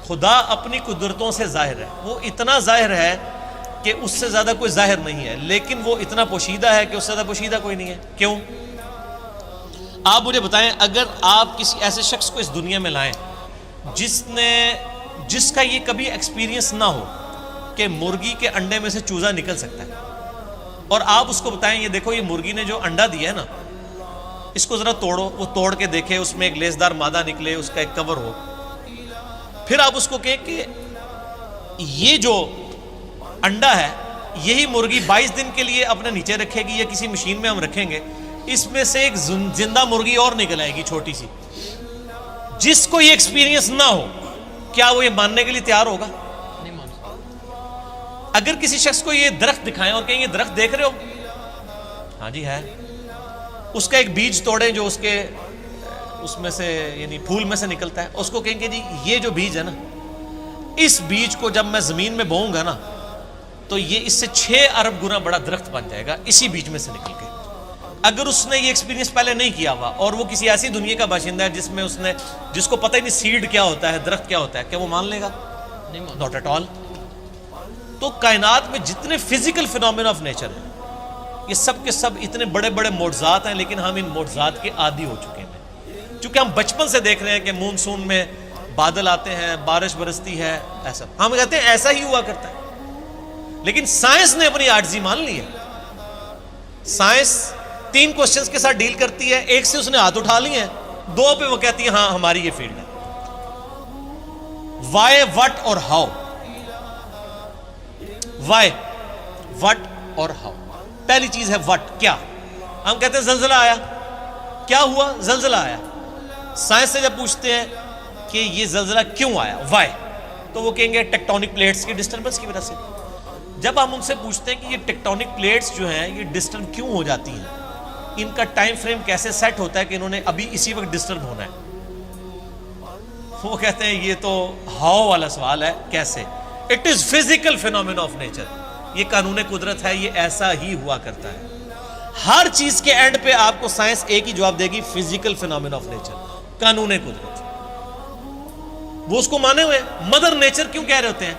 خدا اپنی قدرتوں سے ظاہر ہے، وہ اتنا ظاہر ہے کہ اس سے زیادہ کوئی ظاہر نہیں ہے، لیکن وہ اتنا پوشیدہ ہے کہ اس سے زیادہ پوشیدہ کوئی نہیں ہے۔ کیوں؟ آپ مجھے بتائیں، اگر آپ کسی ایسے شخص کو اس دنیا میں لائیں جس کا یہ کبھی ایکسپیرینس نہ ہو کہ مرغی کے انڈے میں سے چوزا نکل سکتا ہے، اور آپ اس کو بتائیں یہ دیکھو یہ مرغی نے جو انڈا دیا ہے نا، اس کو ذرا توڑو، وہ توڑ کے دیکھے، اس میں ایک لیسدار مادہ نکلے، اس کا ایک کور ہو، پھر آپ اس کو کہیں کہ یہ جو انڈا ہے یہی مرغی 22 دن کے لیے اپنے نیچے رکھے گی یا کسی مشین میں ہم رکھیں گے، اس میں سے ایک زندہ مرغی اور نکل آئے گی چھوٹی سی۔ جس کو یہ ایکسپیرینس نہ ہو، کیا وہ یہ ماننے کے لیے تیار ہوگا؟ نہیں مان سکتا۔ اگر کسی شخص کو یہ درخت دکھائیں اور کہیں یہ درخت دیکھ رہے ہو، ہاں جی ہے، اس کا ایک بیج توڑیں جو اس میں سے یعنی پھول میں سے نکلتا ہے، اس کو کہیں کہ جی یہ جو بیج ہے نا، اس بیج کو جب میں زمین میں بوؤں گا نا تو یہ اس سے 6 ارب گنا بڑا درخت بن جائے گا اسی بیج میں سے نکل کے۔ اگر اس نے یہ ایکسپیرینس پہلے نہیں کیا ہوا اور وہ کسی ایسی دنیا کا باشندہ ہے جس کو پتہ ہی نہیں سیڈ کیا ہوتا ہے، درخت کیا ہوتا ہے، کیا وہ مان لے گا؟ نہیں مان ناٹ ایٹ آل۔ تو کائنات میں جتنے فزیکل فینومینا آف نیچر ہیں، یہ سب کے سب اتنے بڑے بڑے معجزات ہیں، لیکن ہم ان معجزات کے عادی ہو چکے ہیں، چونکہ ہم بچپن سے دیکھ رہے ہیں کہ مونسون میں بادل آتے ہیں، بارش برستی ہے، ایسا ہم کہتے ہیں ایسا ہی ہوا کرتا ہے، لیکن سائنس نے اپنی عاجزی مان لی ہے۔ سائنس 3 کوسچنز کے ساتھ ڈیل کرتی ہے، ایک سے اس نے ہاتھ اٹھا لیے ہیں، 2 پہ وہ کہتی ہے ہاں ہماری یہ فیلڈ ہے، وائی، وٹ اور ہاؤ۔ وائی، وٹ اور ہاؤ۔ پہلی چیز ہے وٹ، کیا؟ ہم کہتے ہیں زلزلہ آیا، کیا ہوا؟ زلزلہ آیا۔ سائنس سے جب پوچھتے ہیں کہ یہ زلزلہ کیوں آیا، وائی، تو وہ کہیں گے ٹیکٹونک پلیٹس کی ڈسٹربنس کی وجہ سے۔ جب ہم ان سے پوچھتے ہیں کہ یہ ٹیکٹونک پلیٹس جو ہیں یہ ڈسٹرب کیوں ہو جاتی ہیں، ان کا ٹائم فریم کیسے سیٹ ہوتا ہے کہ انہوں نے ابھی اسی وقت ڈسٹرب ہونا ہے، وہ کہتے ہیں یہ تو ہاؤ والا سوال ہے، کیسے؟ It is physical phenomena of nature, یہ قانون قدرت ہے، یہ ایسا ہی ہوا کرتا ہے۔ ہر چیز کے اینڈ پہ آپ کو سائنس ایک ہی جواب دے گی، فزیکل فینومینا آف نیچر، قانون قدرت۔ وہ اس کو مانے ہوئے مدر نیچر کیوں کہہ رہے ہوتے ہیں؟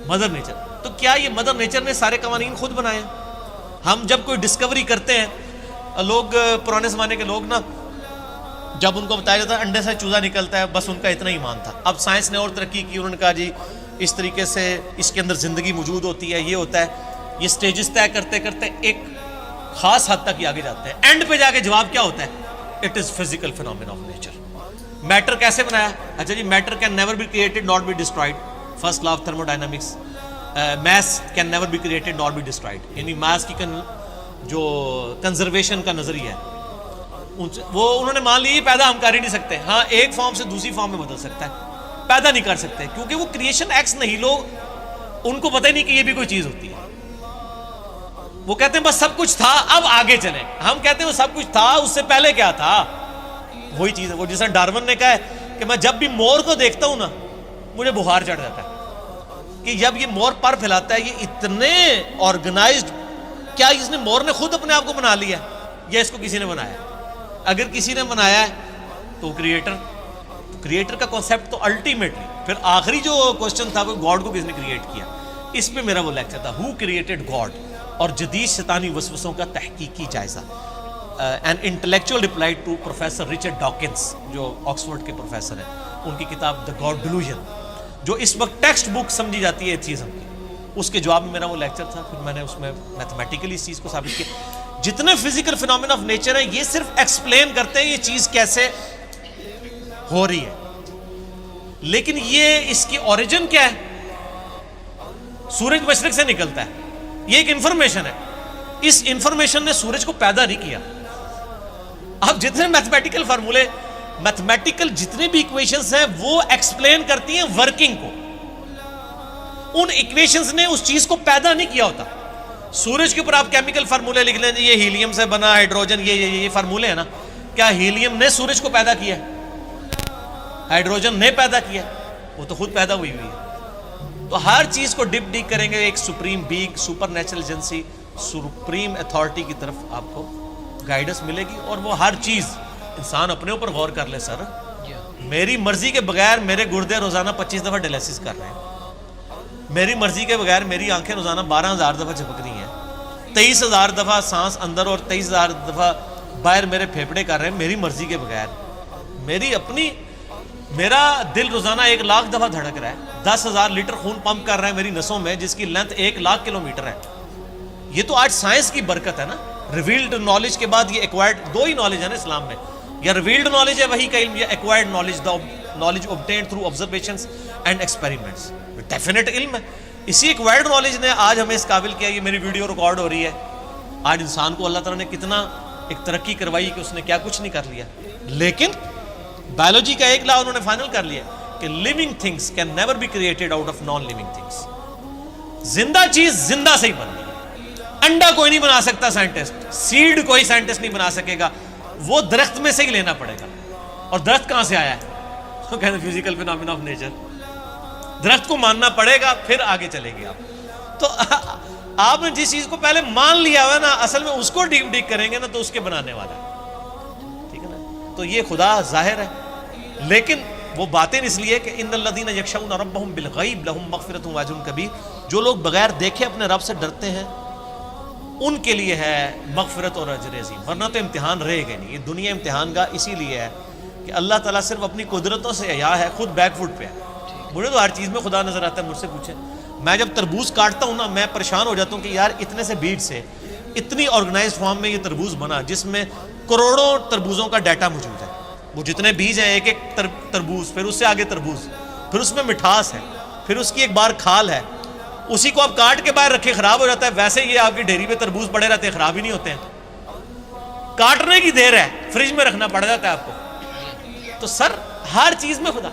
مدر نیچر، تو کیا یہ مدر نیچر نے سارے قوانین خود بنائے ہیں؟ ہم جب کوئی ڈسکوری کرتے ہیں، لوگ پرانے زمانے کے لوگ نا، جب ان کو بتایا جاتا ہے انڈے سے چوزا نکلتا ہے، بس ان کا اتنا ہی مان تھا۔ اب سائنس نے اور ترقی کی، انہوں نے کہا جی اس طریقے سے اس کے اندر زندگی موجود ہوتی ہے، یہ ہوتا ہے، یہ سٹیجز طے کرتے کرتے ایک خاص حد تک یہ آگے جاتے ہیں، اینڈ پہ جا کے جواب کیا ہوتا ہے؟ It is physical phenomena of nature. Matter کیسے بنایا؟ اچھا جی، matter can never be created not be destroyed, first law of thermodynamics. Mass can never be created not be destroyed, یعنی میس کی جو کنزرویشن کا نظریہ ہے وہ انہوں نے مان لی، یہ پیدا ہم کر ہی نہیں سکتے، ہاں ایک فارم سے دوسری فارم میں بدل سکتا ہے، پیدا نہیں کر سکتے، کیونکہ وہ کریشن ایکس نہیں، لوگ ان کو پتہ ہی نہیں کہ یہ بھی کوئی چیز ہوتی ہے۔ وہ کہتے ہیں بس سب کچھ تھا، اب آگے چلیں۔ ہم کہتے ہیں وہ سب کچھ تھا، اس سے پہلے کیا تھا؟ وہی چیز ہے، وہ جیسا ڈارون نے کہا ہے کہ میں جب بھی مور کو دیکھتا ہوں نا مجھے بخار چڑھ جاتا ہے، کہ جب یہ مور پر پھیلاتا ہے، یہ اتنے آرگنائزڈ، کیا اس نے مور نے خود اپنے آپ کو بنا لیا یا اس کو کسی نے بنایا؟ اگر کسی نے بنایا ہے تو کریٹر کا کانسیپٹ تو الٹیمیٹلی، پھر آخری جو کوسچن تھا وہ گاڈ کو کس نے کریٹ کیا، اس پہ میرا وہ لیکچر تھا، ہو کریٹڈ گاڈ، اور جدید شیطانی وسوسوں کا تحقیقی جائزہ، an intellectual reply to professor Richard Dawkins جو آکسفورڈ کے پروفیسر ہیں، ان کی کتاب دا گاڈ ڈیلوژن، جو اس وقت ٹیکسٹ بک سمجھی جاتی ہے ایتھیزم کی، اس کے جواب میں میرا وہ لیکچر تھا۔ پھر میں نے اس میں میتھمیٹیکلی اس چیز کو ثابت کیا، جتنے فزیکل فینومینا آف نیچر ہیں یہ صرف ایکسپلین کرتے ہیں یہ چیز کیسے ہو رہی ہے، لیکن یہ اس کی اوریجن کیا ہے؟ سورج مشرق سے نکلتا ہے، یہ ایک انفارمیشن ہے، اس انفارمیشن نے سورج کو پیدا نہیں کیا۔ اب جتنے میتھمیٹیکل فارمولے، میتھمیٹیکل جتنے بھی ایکویشنز ہیں وہ ایکسپلین کرتی ہیں ورکنگ کو، ان ایکویشنز نے اس چیز کو پیدا نہیں کیا ہوتا۔ سورج کے اوپر آپ کیمیکل فارمولے لکھ لیں، یہ ہیلیم سے بنا، ہائیڈروجن، یہ فارمولے ہیں نا، کیا ہیلیم نے سورج کو پیدا کیا ہے؟ ہائیڈروجن نے پیدا کیا ہے؟ وہ تو خود پیدا ہوئی ہے۔ تو ہر چیز کو ڈپ ڈیک کریں گے ایک supreme being, super natural agency, supreme authority کی طرف آپ کو گائیڈنس ملے گی، اور وہ ہر چیز انسان اپنے اوپر غور کر لے سر، میری مرضی کے بغیر میرے گردے روزانہ 25 دفعہ ڈیلیسس کر رہے ہیں، میری مرضی کے بغیر میری آنکھیں روزانہ 12,000 دفعہ جھپک رہی ہیں، 23,000 دفعہ سانس اندر اور 23,000 دفعہ باہر میرے پھیپھڑے کر رہے ہیں میری مرضی کے بغیر. میری اپنی میرا دل روزانہ 1,00,000 دفعہ دھڑک رہا ہے، 10,000 لیٹر خون پمپ کر رہا ہے میری نسوں میں جس کی لینتھ 1,00,000 کلومیٹر ہے. یہ تو آج سائنس کی برکت ہے نا. ریویلڈ نالج کے بعد یہ ایکوائرڈ دو ہی نالج ہے نا اسلام میں، یا ریویلڈ نالج ہے وہی کا علم، یا acquired knowledge, knowledge obtained through observations and experiments. Definite علم ہے. اسی ایکوائرڈ نالج نے آج ہمیں اس قابل کیا. یہ میری ویڈیو ریکارڈ ہو رہی ہے. آج انسان کو اللہ تعالیٰ نے کتنا ایک ترقی کروائی کہ اس نے کیا کچھ نہیں کر لیا. لیکن بایولوجی کا ایک لا انہوں نے فائنل کر لیا کہ living things can never be created out of non living things. زندہ چیز زندہ سے ہی بنتی ہے. انڈا کوئی نہیں بنا سکتا سائنٹسٹ، سیڈ کوئی سائنٹسٹ نہیں بنا سکے گا، وہ درخت میں سے ہی لینا پڑے گا. اور درخت کہاں سے آیا ہے؟ وہ کہتے ہیں فزیکل فینامنا آف نیچر. درخت کو ماننا پڑے گا پھر آگے چلے گی آپ. تو آپ نے جس چیز کو پہلے مان لیا ہوا نا، اصل میں اس کو ڈیپ ڈیک کریں گے نا تو اس کے بنانے والا ہے. ٹھیک ہے نا. تو یہ خدا ظاہر ہے، لیکن وہ باطن اس لیے کہ ان الذین یخشون ربهم بالغیب لهم مغفرۃ واجر کبیر. جو لوگ بغیر دیکھے اپنے رب سے ڈرتے ہیں ان کے لیے ہے مغفرت اور اجر عظیم. ورنہ تو امتحان رہے گا نہیں. یہ دنیا امتحان کا اسی لیے ہے کہ اللہ تعالیٰ صرف اپنی قدرتوں سے عیا ہے، خود بیک فٹ پہ ہے. مجھے تو ہر چیز میں خدا نظر آتا ہے. مجھ سے پوچھیں، میں جب تربوز کاٹتا ہوں نا میں پریشان ہو جاتا ہوں کہ یار اتنے سے بیج سے اتنی آرگنائزڈ فارم میں یہ تربوز بنا جس میں کروڑوں تربوزوں کا ڈیٹا موجود ہے. وہ جتنے بیج ہیں ایک ایک تربوز، پھر اس سے آگے تربوز، پھر اس میں مٹھاس ہے، پھر اس کی ایک بار کھال ہے. اسی کو آپ کاٹ کے باہر رکھے خراب ہو جاتا ہے. ویسے یہ آپ کی ڈھیری پہ تربوز پڑے رہتے ہیں، خراب ہی نہیں ہوتے ہیں. کاٹنے کی دیر ہے، فریج میں رکھنا پڑ جاتا ہے آپ کو. تو سر ہر چیز میں خدا